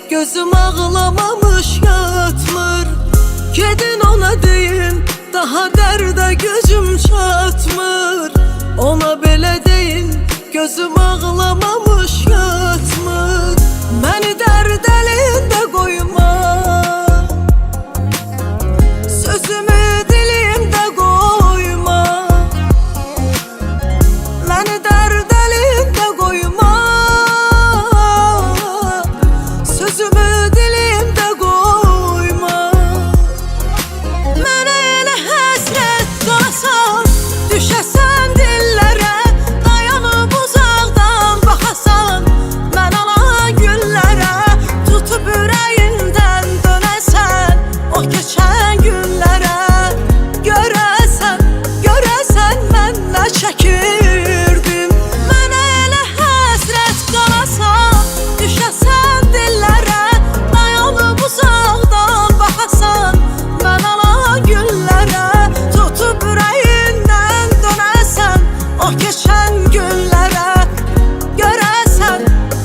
gözüm ağlamamış yatmır. Gedin ona deyin, daha dərdə gücüm çatmır. Ona belə deyin, gözüm ağlamamış yatmır. Məni dərd əlində qoyma, sözümü dilimdə qoyma. Məni dərd əlində qoyma, sözümü dilimdə qoyma. Mənə elə həsrət qalasan, düşəsən dillərə, dayanıb uzaqdan baxasan, mən alan güllərə, tutub ürəyindən dönəsən, o keçən günlərə. Görəsən, görəsən mən nə çəkirdim. Mənə elə həsrət qalasan, düşəsən dillərə, dayanıb uzaqdan baxasan, mən alan güllərə, tutub ürəyindən dönəsən, o keçən günlərə. Görəsən,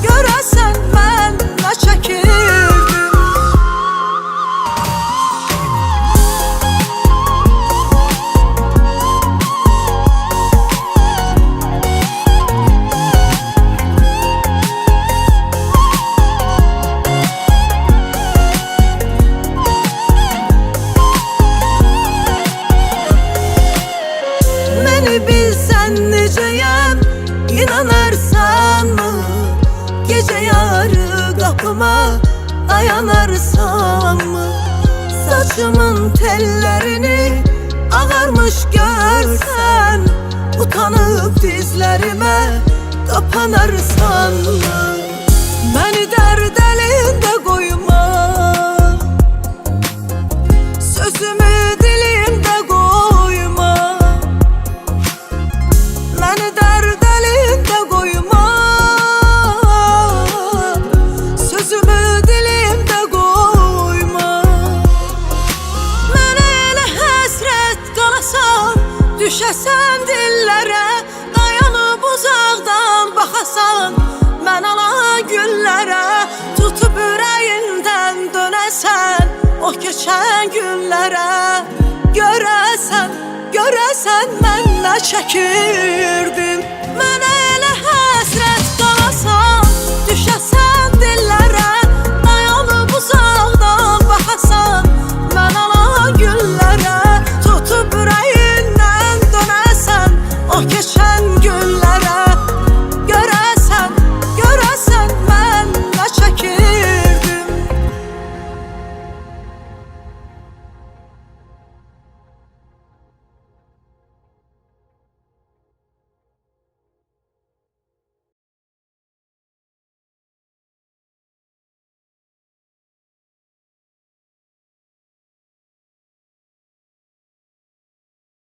görəsən mən nə çəkirdim. Məni bilsən necəyəm, inanarsanmı? Gecə yarı qapıma dayanarsanmı? Saçımın tellərini ağarmış görsən, utanıb dizlərimə qapanarsanmı? Məni dərd əlində qoyma, sözümü dilimdə qoyma. Məni dərd əlində qoyma, sözümü dilimdə qoyma. Mənə elə həsrət qalasan, düşəsən dillərə, dayanıb uzaqdan baxasan, mən alan güllərə, tutub ürəyindən dönəsən, o keçən günlərə. Görəsən, görəsən mən nə çəkirdim.